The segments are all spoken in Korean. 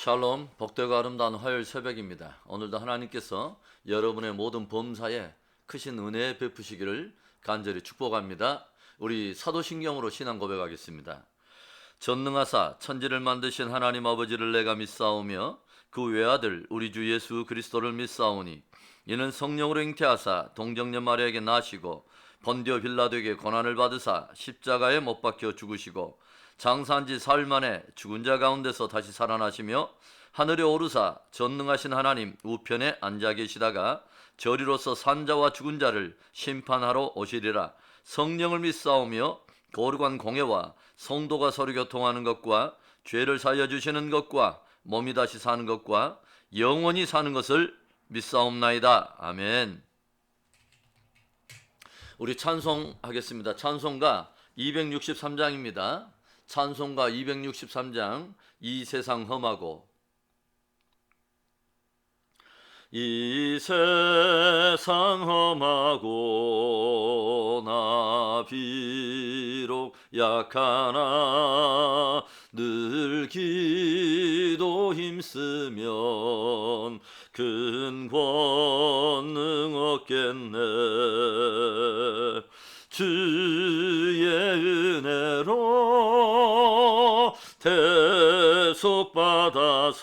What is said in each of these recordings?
샬롬, 복되고 아름다운 화요일 새벽입니다. 오늘도 하나님께서 여러분의 모든 범사에 크신 은혜 베푸시기를 간절히 축복합니다. 우리 사도신경으로 신앙 고백하겠습니다. 전능하사 천지를 만드신 하나님 아버지를 내가 믿사오며 그 외아들 우리 주 예수 그리스도를 믿사오니 이는 성령으로 잉태하사 동정녀 마리아에게 나시고 본디오 빌라도에게 고난을 받으사 십자가에 못 박혀 죽으시고 장사한 지 사흘 만에 죽은 자 가운데서 다시 살아나시며 하늘에 오르사 전능하신 하나님 우편에 앉아 계시다가 저리로서 산자와 죽은 자를 심판하러 오시리라. 성령을 믿사오며 거룩한 공예와 성도가 서로 교통하는 것과 죄를 사하여 주시는 것과 몸이 다시 사는 것과 영원히 사는 것을 믿사옵나이다. 아멘. 우리 찬송하겠습니다. 찬송가 263장입니다. 찬송가 263장 이 세상 험하고. 이 세상 험하고 나 비록 약하나 늘 기도 힘쓰면 큰 권능 얻겠네. 주의 은혜로 대속받아서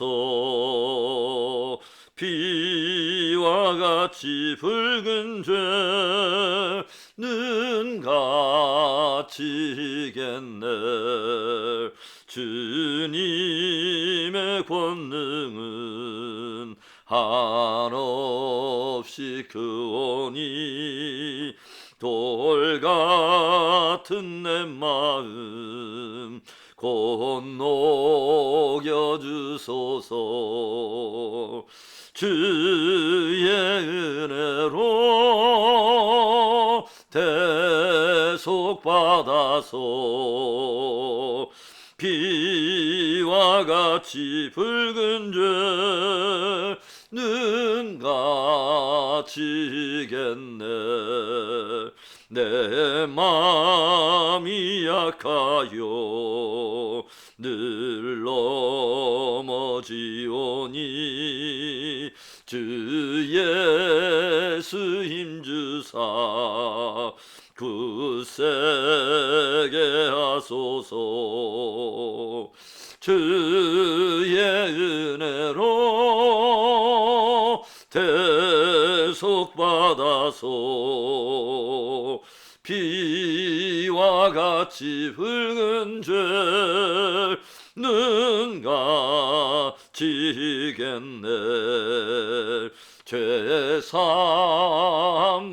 피와 같이 붉은 죄는 갇히겠네. 주님의 권능은 한없이 크오니 돌 같은 내 마음 곧 녹여주소서. 주의 은혜로 대속받아서 피와 같이 붉은 죄는 갇히겠네. 내 마음이 약하여 늘 넘어지오니 주 예수 힘주사 굳세게 하소서. 주의 은혜로 대속받아서 피와 같이 붉은 죄는 갇히겠네. 죄사함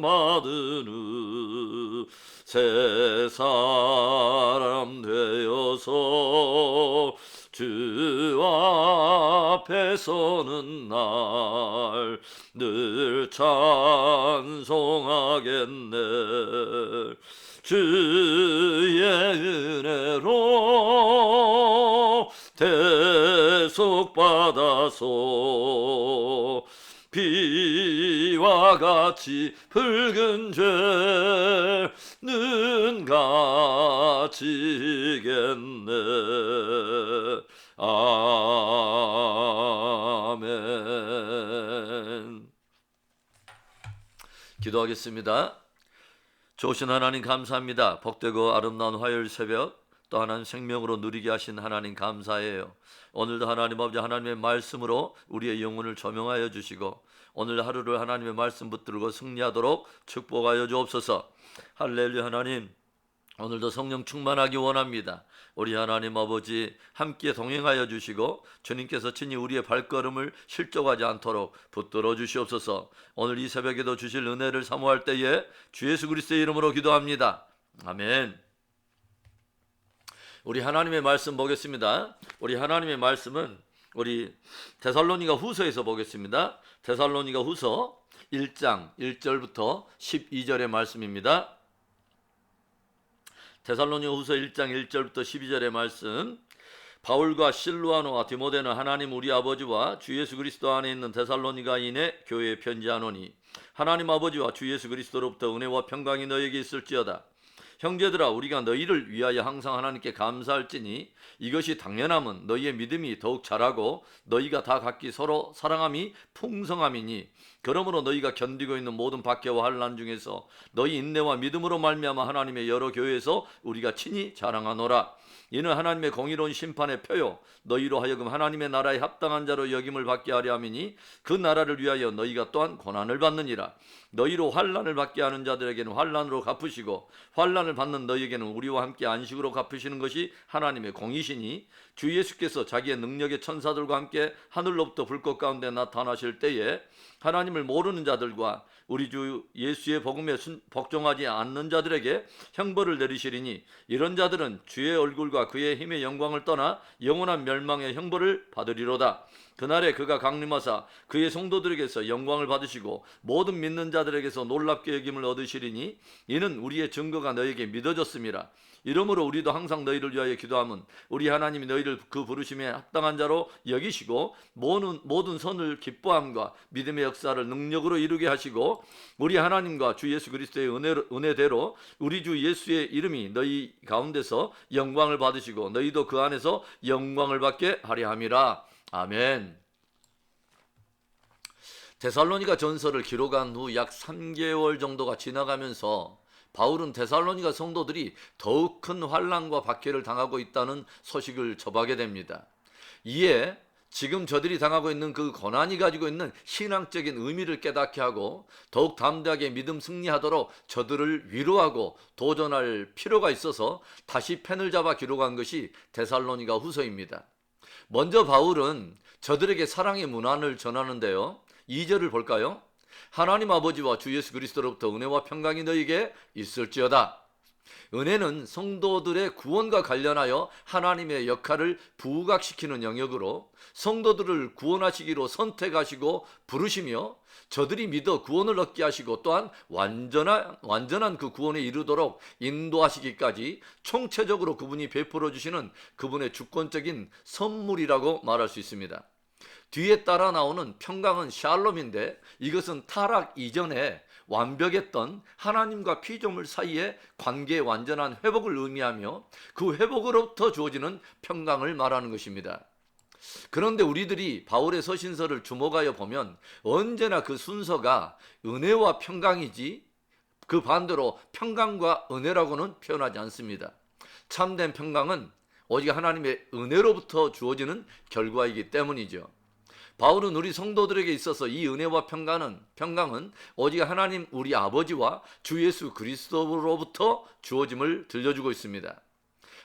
받은 후 새 사람 되어서 주 앞에 서는 날 늘 찬송하겠네. 주의 은혜로 대속받아서 피와 같이 붉은 죄는 갇히겠네. 아멘. 기도하겠습니다. 좋으신 하나님 감사합니다. 복되고 아름다운 화요일 새벽 또 하나님 생명으로 누리게 하신 하나님 감사해요. 오늘도 하나님 아버지 하나님의 말씀으로 우리의 영혼을 조명하여 주시고 오늘 하루를 하나님의 말씀 붙들고 승리하도록 축복하여 주옵소서. 할렐루야. 하나님 오늘도 성령 충만하기 원합니다. 우리 하나님 아버지 함께 동행하여 주시고 주님께서 친히 우리의 발걸음을 실족하지 않도록 붙들어 주시옵소서. 오늘 이 새벽에도 주실 은혜를 사모할 때에 주 예수 그리스도의 이름으로 기도합니다. 아멘. 우리 하나님의 말씀 보겠습니다. 우리 하나님의 말씀은 우리 데살로니가 후서에서 보겠습니다. 데살로니가 후서 1장 1절부터 12절의 말씀입니다. 데살로니가 후서 1장 1절부터 12절의 말씀. 바울과 실루아노와 디모데는 하나님 우리 아버지와 주 예수 그리스도 안에 있는 데살로니가인의 교회에 편지하노니 하나님 아버지와 주 예수 그리스도로부터 은혜와 평강이 너에게 있을지어다. 형제들아 우리가 너희를 위하여 항상 하나님께 감사할지니 이것이 당연함은 너희의 믿음이 더욱 자라고 너희가 다 각기 서로 사랑함이 풍성함이니 그러므로 너희가 견디고 있는 모든 박해와 환난 중에서 너희 인내와 믿음으로 말미암아 하나님의 여러 교회에서 우리가 친히 자랑하노라. 이는 하나님의 공의로운 심판의 표요 너희로 하여금 하나님의 나라에 합당한 자로 여김을 받게 하려 함이니 그 나라를 위하여 너희가 또한 고난을 받느니라. 너희로 환난을 받게 하는 자들에게는 환난으로 갚으시고 환난을 받는 너희에게는 우리와 함께 안식으로 갚으시는 것이 하나님의 공이시니 주 예수께서 자기의 능력의 천사들과 함께 하늘로부터 불꽃 가운데 나타나실 때에 하나님을 모르는 자들과 우리 주 예수의 복음에 복종하지 않는 자들에게 형벌을 내리시리니 이런 자들은 주의 얼굴과 그의 힘의 영광을 떠나 영원한 멸망의 형벌을 받으리로다. 그날에 그가 강림하사 그의 성도들에게서 영광을 받으시고 모든 믿는 자들에게서 놀랍게 여김을 얻으시리니 이는 우리의 증거가 너에게 믿어졌음이라. 이러므로 우리도 항상 너희를 위하여 기도함은 우리 하나님이 너희를 그 부르심에 합당한 자로 여기시고 모든 선을 기뻐함과 믿음의 역사를 능력으로 이루게 하시고 우리 하나님과 주 예수 그리스도의 은혜대로 우리 주 예수의 이름이 너희 가운데서 영광을 받으시고 너희도 그 안에서 영광을 받게 하려 함이라. 아멘. 데살로니가 전서를 기록한 후 약 3개월 정도가 지나가면서 바울은 데살로니가 성도들이 더욱 큰 환난과 박해를 당하고 있다는 소식을 접하게 됩니다. 이에 지금 저들이 당하고 있는 그 고난이 가지고 있는 신앙적인 의미를 깨닫게 하고 더욱 담대하게 믿음 승리하도록 저들을 위로하고 도전할 필요가 있어서 다시 펜을 잡아 기록한 것이 데살로니가 후서입니다. 먼저 바울은 저들에게 사랑의 문안을 전하는데요. 2절을 볼까요? 하나님 아버지와 주 예수 그리스도로부터 은혜와 평강이 너희에게 있을지어다. 은혜는 성도들의 구원과 관련하여 하나님의 역할을 부각시키는 영역으로 성도들을 구원하시기로 선택하시고 부르시며 저들이 믿어 구원을 얻게 하시고 또한 완전한 그 구원에 이르도록 인도하시기까지 총체적으로 그분이 베풀어 주시는 그분의 주권적인 선물이라고 말할 수 있습니다. 뒤에 따라 나오는 평강은 샬롬인데 이것은 타락 이전에 완벽했던 하나님과 피조물 사이의 관계의 완전한 회복을 의미하며 그 회복으로부터 주어지는 평강을 말하는 것입니다. 그런데 우리들이 바울의 서신서를 주목하여 보면 언제나 그 순서가 은혜와 평강이지 그 반대로 평강과 은혜라고는 표현하지 않습니다. 참된 평강은 오직 하나님의 은혜로부터 주어지는 결과이기 때문이죠. 바울은 우리 성도들에게 있어서 이 은혜와 평강은 오직 하나님 우리 아버지와 주 예수 그리스도로부터 주어짐을 들려주고 있습니다.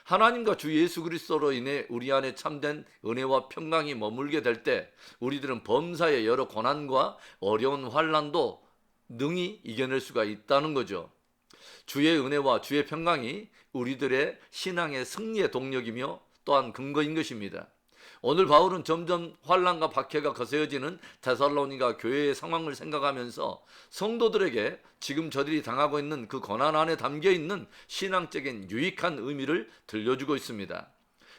하나님과 주 예수 그리스도로 인해 우리 안에 참된 은혜와 평강이 머물게 될 때 우리들은 범사의 여러 고난과 어려운 환난도 능히 이겨낼 수가 있다는 거죠. 주의 은혜와 주의 평강이 우리들의 신앙의 승리의 동력이며 또한 근거인 것입니다. 오늘 바울은 점점 환난과 박해가 거세어지는 데살로니가 교회의 상황을 생각하면서 성도들에게 지금 저들이 당하고 있는 그 고난 안에 담겨있는 신앙적인 유익한 의미를 들려주고 있습니다.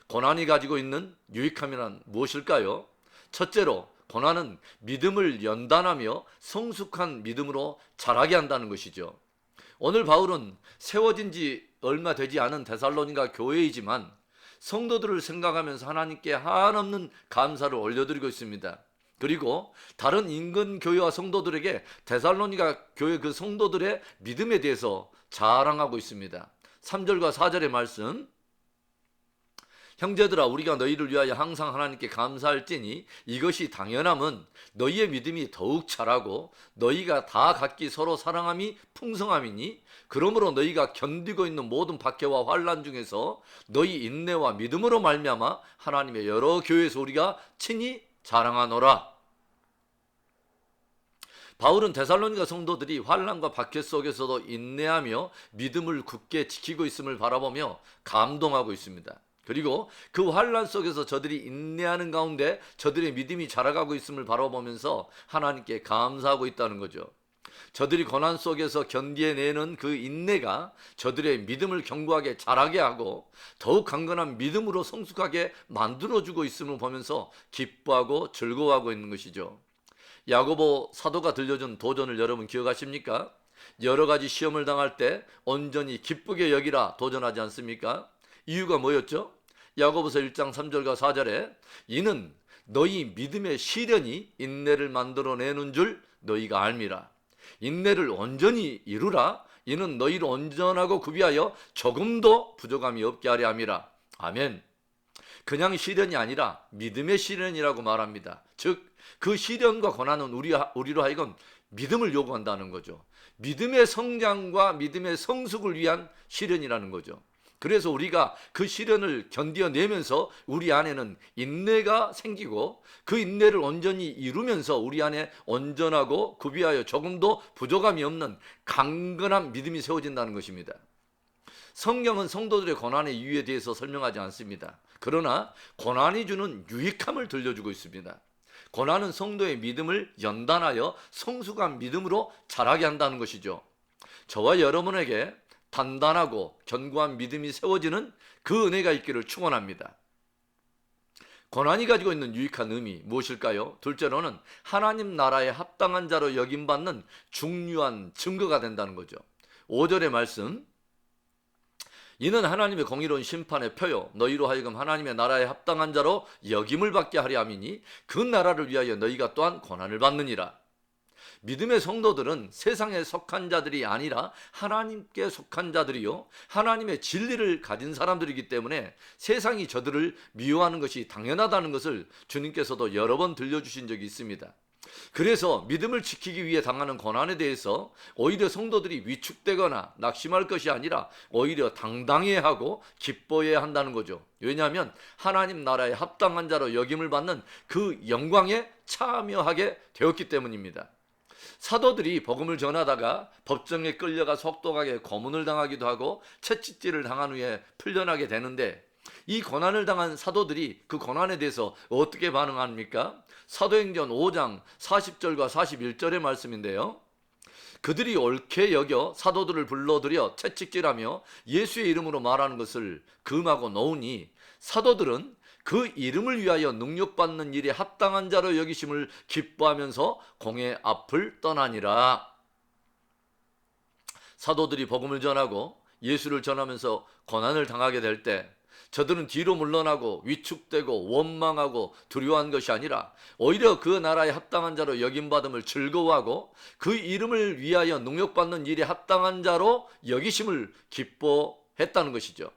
고난이 가지고 있는 유익함이란 무엇일까요? 첫째로 고난은 믿음을 연단하며 성숙한 믿음으로 자라게 한다는 것이죠. 오늘 바울은 세워진 지 얼마 되지 않은 데살로니가 교회이지만 성도들을 생각하면서 하나님께 한없는 감사를 올려드리고 있습니다. 그리고 다른 인근 교회와 성도들에게 데살로니가 교회 그 성도들의 믿음에 대해서 자랑하고 있습니다. 3절과 4절의 말씀, 형제들아 우리가 너희를 위하여 항상 하나님께 감사할지니 이것이 당연함은 너희의 믿음이 더욱 자라고 너희가 다 각기 서로 사랑함이 풍성함이니 그러므로 너희가 견디고 있는 모든 박해와 환난 중에서 너희 인내와 믿음으로 말미암아 하나님의 여러 교회에서 우리가 친히 자랑하노라. 바울은 데살로니가 성도들이 환난과 박해 속에서도 인내하며 믿음을 굳게 지키고 있음을 바라보며 감동하고 있습니다. 그리고 그 환난 속에서 저들이 인내하는 가운데 저들의 믿음이 자라가고 있음을 바라보면서 하나님께 감사하고 있다는 거죠. 저들이 고난 속에서 견디어내는 그 인내가 저들의 믿음을 견고하게 자라게 하고 더욱 강건한 믿음으로 성숙하게 만들어주고 있음을 보면서 기뻐하고 즐거워하고 있는 것이죠. 야고보 사도가 들려준 도전을 여러분 기억하십니까? 여러 가지 시험을 당할 때 온전히 기쁘게 여기라 도전하지 않습니까? 이유가 뭐였죠? 야고보서 1장 3절과 4절에 이는 너희 믿음의 시련이 인내를 만들어내는 줄 너희가 알미라. 인내를 온전히 이루라. 이는 너희를 온전하고 구비하여 조금도 부족함이 없게 하려 함이라. 아멘. 그냥 시련이 아니라 믿음의 시련이라고 말합니다. 즉 그 시련과 고난은 우리로 하여금 믿음을 요구한다는 거죠. 믿음의 성장과 믿음의 성숙을 위한 시련이라는 거죠. 그래서 우리가 그 시련을 견뎌내면서 우리 안에는 인내가 생기고 그 인내를 온전히 이루면서 우리 안에 온전하고 구비하여 조금도 부족함이 없는 강건한 믿음이 세워진다는 것입니다. 성경은 성도들의 고난의 이유에 대해서 설명하지 않습니다. 그러나 고난이 주는 유익함을 들려주고 있습니다. 고난은 성도의 믿음을 연단하여 성숙한 믿음으로 자라게 한다는 것이죠. 저와 여러분에게 단단하고 견고한 믿음이 세워지는 그 은혜가 있기를 축원합니다. 고난이 가지고 있는 유익한 의미 무엇일까요? 둘째로는 하나님 나라에 합당한 자로 여김받는 중요한 증거가 된다는 거죠. 5절의 말씀, 이는 하나님의 공의로운 심판의 표요 너희로 하여금 하나님의 나라에 합당한 자로 여김을 받게 하려 함이니 그 나라를 위하여 너희가 또한 고난을 받느니라. 믿음의 성도들은 세상에 속한 자들이 아니라 하나님께 속한 자들이요 하나님의 진리를 가진 사람들이기 때문에 세상이 저들을 미워하는 것이 당연하다는 것을 주님께서도 여러 번 들려주신 적이 있습니다. 그래서 믿음을 지키기 위해 당하는 고난에 대해서 오히려 성도들이 위축되거나 낙심할 것이 아니라 오히려 당당해하고 기뻐해야 한다는 거죠. 왜냐하면 하나님 나라에 합당한 자로 여김을 받는 그 영광에 참여하게 되었기 때문입니다. 사도들이 복음을 전하다가 법정에 끌려가 속독하게 고문을 당하기도 하고 채찍질을 당한 후에 풀려나게 되는데 이 고난을 당한 사도들이 그 고난에 대해서 어떻게 반응합니까? 사도행전 5장 40절과 41절의 말씀인데요. 그들이 옳게 여겨 사도들을 불러들여 채찍질하며 예수의 이름으로 말하는 것을 금하고 놓으니 사도들은 그 이름을 위하여 능력받는 일에 합당한 자로 여기심을 기뻐하면서 공회 앞을 떠나니라. 사도들이 복음을 전하고 예수를 전하면서 고난을 당하게 될 때 저들은 뒤로 물러나고 위축되고 원망하고 두려워한 것이 아니라 오히려 그 나라에 합당한 자로 여김받음을 즐거워하고 그 이름을 위하여 능력받는 일에 합당한 자로 여기심을 기뻐했다는 것이죠.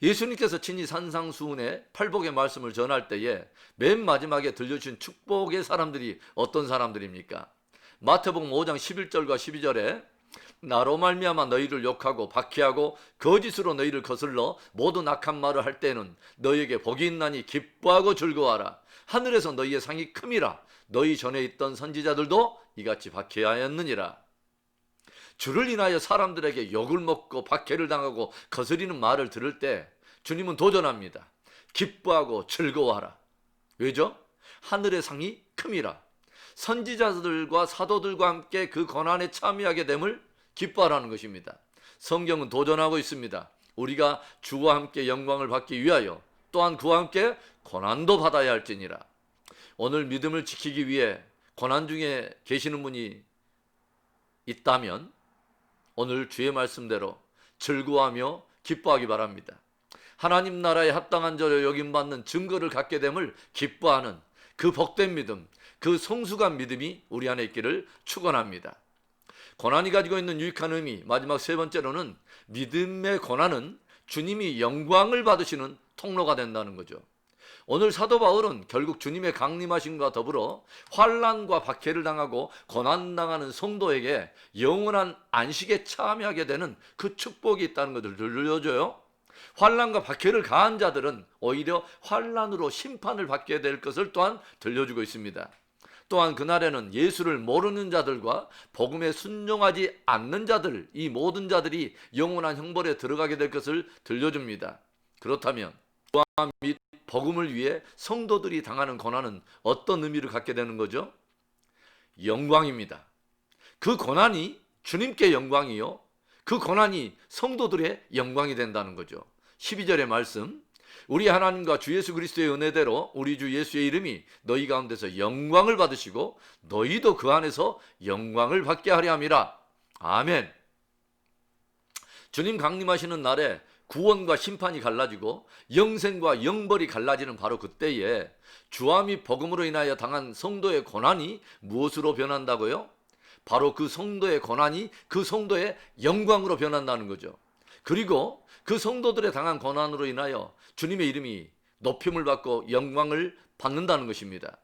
예수님께서 친히 산상수훈의 팔복의 말씀을 전할 때에 맨 마지막에 들려주신 축복의 사람들이 어떤 사람들입니까? 마태복음 5장 11절과 12절에 나로 말미암아 너희를 욕하고 박해하고 거짓으로 너희를 거슬러 모든 악한 말을 할 때는 너희에게 복이 있나니 기뻐하고 즐거워하라. 하늘에서 너희의 상이 큼이라. 너희 전에 있던 선지자들도 이같이 박해하였느니라. 주를 인하여 사람들에게 욕을 먹고 박해를 당하고 거스리는 말을 들을 때 주님은 도전합니다. 기뻐하고 즐거워하라. 왜죠? 하늘의 상이 큼이라. 선지자들과 사도들과 함께 그 고난에 참여하게 됨을 기뻐하라는 것입니다. 성경은 도전하고 있습니다. 우리가 주와 함께 영광을 받기 위하여 또한 그와 함께 고난도 받아야 할지니라. 오늘 믿음을 지키기 위해 고난 중에 계시는 분이 있다면 오늘 주의 말씀대로 즐거워하며 기뻐하기 바랍니다. 하나님 나라에 합당한 자로 여김받는 증거를 갖게 됨을 기뻐하는 그 복된 믿음, 그 성숙한 믿음이 우리 안에 있기를 축원합니다. 고난이 가지고 있는 유익한 의미, 마지막 세 번째로는 믿음의 고난은 주님이 영광을 받으시는 통로가 된다는 거죠. 오늘 사도 바울은 결국 주님의 강림하심과 더불어 환난과 박해를 당하고 고난당하는 성도에게 영원한 안식에 참여하게 되는 그 축복이 있다는 것을 들려줘요. 환난과 박해를 가한 자들은 오히려 환난으로 심판을 받게 될 것을 또한 들려주고 있습니다. 또한 그날에는 예수를 모르는 자들과 복음에 순종하지 않는 자들, 이 모든 자들이 영원한 형벌에 들어가게 될 것을 들려줍니다. 그렇다면 구원 및 복음을 위해 성도들이 당하는 고난은 어떤 의미를 갖게 되는 거죠? 영광입니다. 그 고난이 주님께 영광이요, 그 고난이 성도들의 영광이 된다는 거죠. 12절의 말씀, 우리 하나님과 주 예수 그리스도의 은혜대로 우리 주 예수의 이름이 너희 가운데서 영광을 받으시고 너희도 그 안에서 영광을 받게 하려 함이라. 아멘. 주님 강림하시는 날에 구원과 심판이 갈라지고 영생과 영벌이 갈라지는 바로 그때에 주와 및 복음으로 인하여 당한 성도의 고난이 무엇으로 변한다고요? 바로 그 성도의 고난이 그 성도의 영광으로 변한다는 거죠. 그리고 그 성도들의 당한 고난으로 인하여 주님의 이름이 높임을 받고 영광을 받는다는 것입니다.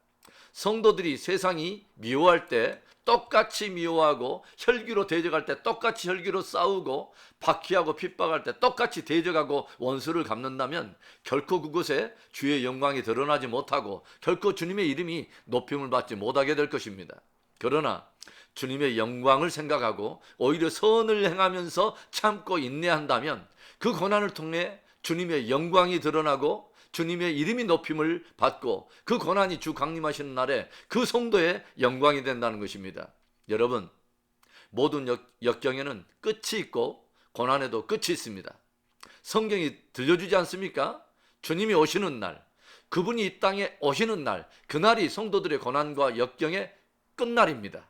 성도들이 세상이 미워할 때 똑같이 미워하고 혈기로 대적할 때 똑같이 혈기로 싸우고 박해하고 핍박할 때 똑같이 대적하고 원수를 갚는다면 결코 그곳에 주의 영광이 드러나지 못하고 결코 주님의 이름이 높임을 받지 못하게 될 것입니다. 그러나 주님의 영광을 생각하고 오히려 선을 행하면서 참고 인내한다면 그 고난을 통해 주님의 영광이 드러나고 주님의 이름이 높임을 받고 그 고난이 주 강림하시는 날에 그 성도의 영광이 된다는 것입니다. 여러분, 모든 역경에는 끝이 있고 고난에도 끝이 있습니다. 성경이 들려주지 않습니까? 주님이 오시는 날, 그분이 이 땅에 오시는 날, 그날이 성도들의 고난과 역경의 끝날입니다.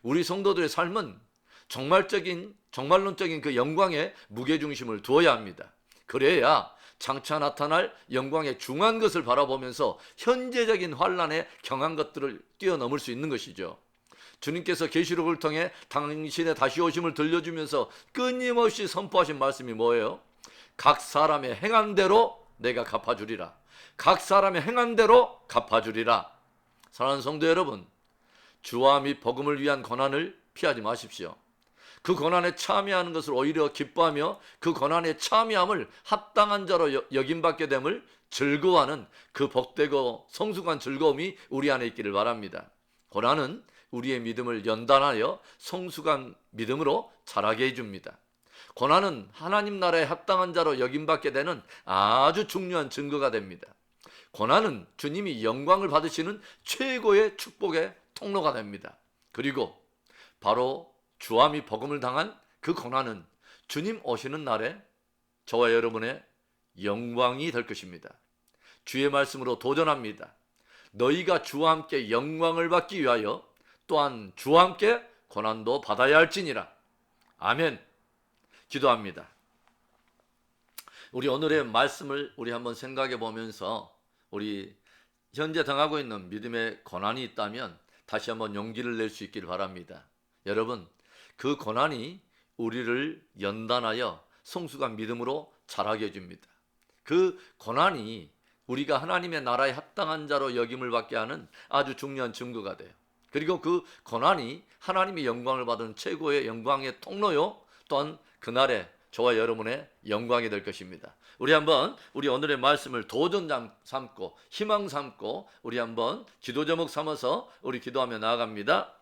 우리 성도들의 삶은 정말론적인 그 영광에 무게중심을 두어야 합니다. 그래야 장차 나타날 영광의 중한 것을 바라보면서 현재적인 환난에 경한 것들을 뛰어넘을 수 있는 것이죠. 주님께서 계시록을 통해 당신의 다시 오심을 들려주면서 끊임없이 선포하신 말씀이 뭐예요? 각 사람의 행한 대로 내가 갚아주리라. 각 사람의 행한 대로 갚아주리라. 사랑하는 성도 여러분, 주와 및 복음을 위한 고난을 피하지 마십시오. 그 고난에 참여하는 것을 오히려 기뻐하며 그 고난에 참여함을 합당한 자로 여김받게 됨을 즐거워하는 그 복되고 성숙한 즐거움이 우리 안에 있기를 바랍니다. 고난은 우리의 믿음을 연단하여 성숙한 믿음으로 자라게 해줍니다. 고난은 하나님 나라에 합당한 자로 여김받게 되는 아주 중요한 증거가 됩니다. 고난은 주님이 영광을 받으시는 최고의 축복의 통로가 됩니다. 그리고 바로 주와 및 복음을 당한 그 고난은 주님 오시는 날에 저와 여러분의 영광이 될 것입니다. 주의 말씀으로 도전합니다. 너희가 주와 함께 영광을 받기 위하여 또한 주와 함께 고난도 받아야 할지니라. 아멘. 기도합니다. 우리 오늘의 말씀을 우리 한번 생각해 보면서 우리 현재 당하고 있는 믿음의 고난이 있다면 다시 한번 용기를 낼 수 있기를 바랍니다. 여러분, 그 고난이 우리를 연단하여 성숙한 믿음으로 자라게 해줍니다. 그 고난이 우리가 하나님의 나라에 합당한 자로 여김을 받게 하는 아주 중요한 증거가 돼요. 그리고 그 고난이 하나님의 영광을 받은 최고의 영광의 통로요, 또한 그날에 저와 여러분의 영광이 될 것입니다. 우리 한번 우리 오늘의 말씀을 도전 삼고 희망 삼고 우리 한번 기도 제목 삼아서 우리 기도하며 나아갑니다.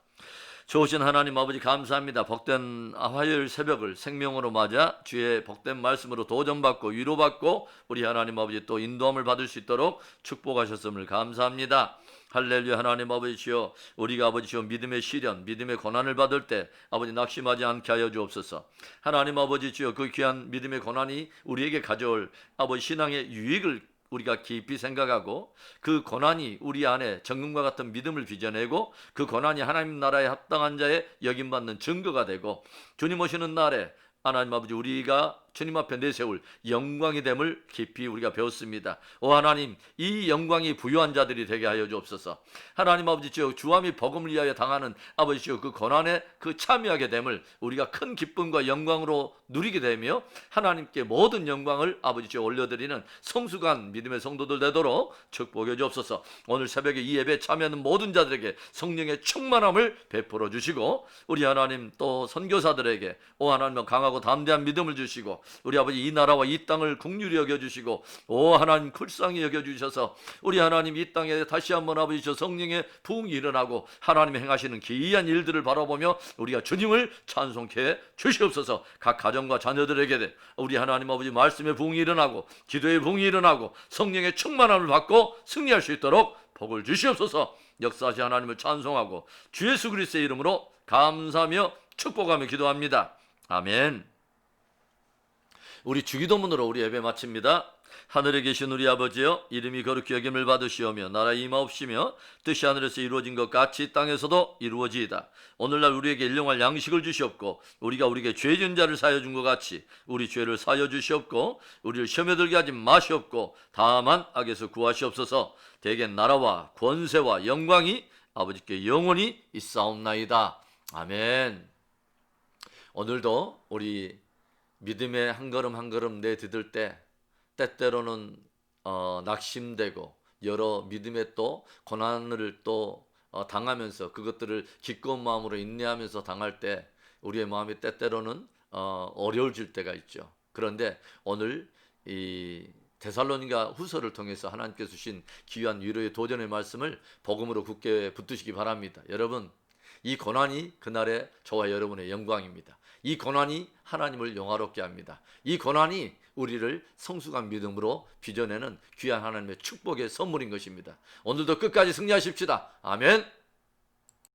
좋으신 하나님 아버지 감사합니다. 복된 화요일 새벽을 생명으로 맞아 주의 복된 말씀으로 도전받고 위로받고 우리 하나님 아버지 또 인도함을 받을 수 있도록 축복하셨음을 감사합니다. 할렐루야. 하나님 아버지시여, 우리가 아버지시여 믿음의 시련, 믿음의 고난을 받을 때 아버지 낙심하지 않게 하여 주옵소서. 하나님 아버지시여, 그 귀한 믿음의 고난이 우리에게 가져올 아버지 신앙의 유익을 우리가 깊이 생각하고 그 고난이 우리 안에 정금과 같은 믿음을 빚어내고 그 고난이 하나님 나라에 합당한 자의 여김받는 증거가 되고 주님 오시는 날에 하나님 아버지 우리가 주님 앞에 내세울 영광이 됨을 깊이 우리가 배웠습니다. 오 하나님, 이 영광이 부유한 자들이 되게 하여 주옵소서. 하나님 아버지 주와 및 복음을 위하여 당하는 아버지 그 고난에 그 참여하게 됨을 우리가 큰 기쁨과 영광으로 누리게 되며 하나님께 모든 영광을 아버지 올려드리는 성숙한 믿음의 성도들 되도록 축복해 주옵소서. 오늘 새벽에 이 예배에 참여하는 모든 자들에게 성령의 충만함을 베풀어 주시고 우리 하나님 또 선교사들에게 오 하나님 강하고 담대한 믿음을 주시고 우리 아버지 이 나라와 이 땅을 긍휼히 여겨주시고 오 하나님 불쌍히 여겨주셔서 우리 하나님 이 땅에 다시 한번 아버지 성령의 부흥이 일어나고 하나님이 행하시는 기이한 일들을 바라보며 우리가 주님을 찬송케 주시옵소서. 각 가정과 자녀들에게 우리 하나님 아버지 말씀의 부흥이 일어나고 기도의 부흥이 일어나고 성령의 충만함을 받고 승리할 수 있도록 복을 주시옵소서. 역사하시 하나님을 찬송하고 주 예수 그리스도의 이름으로 감사하며 축복하며 기도합니다. 아멘. 우리 주기도문으로 우리 예배 마칩니다. 하늘에 계신 우리 아버지여, 이름이 거룩히 여김을 받으시오며 나라의 임하옵시며 뜻이 하늘에서 이루어진 것 같이 땅에서도 이루어지이다. 오늘날 우리에게 일용할 양식을 주시옵고 우리가 우리에게 죄 지은 자를 사하여 준 것 같이 우리 죄를 사하여 주시옵고 우리를 시험에 들게 하지 마시옵고 다만 악에서 구하시옵소서. 대개 나라와 권세와 영광이 아버지께 영원히 있사옵나이다. 아멘. 오늘도 우리 믿음의 한 걸음 한 걸음 내디딜 때 때때로는 낙심되고 여러 믿음의 또 고난을 또 당하면서 그것들을 기꺼운 마음으로 인내하면서 당할 때 우리의 마음이 때때로는 어려워질 때가 있죠. 그런데 오늘 이 데살로니가 후서를 통해서 하나님께서 주신 귀한 위로의 도전의 말씀을 복음으로 굳게 붙드시기 바랍니다. 여러분, 이 고난이 그날의 저와 여러분의 영광입니다. 이 고난이 하나님을 영화롭게 합니다. 이 고난이 우리를 성숙한 믿음으로 빚어내는 귀한 하나님의 축복의 선물인 것입니다. 오늘도 끝까지 승리하십시다. 아멘.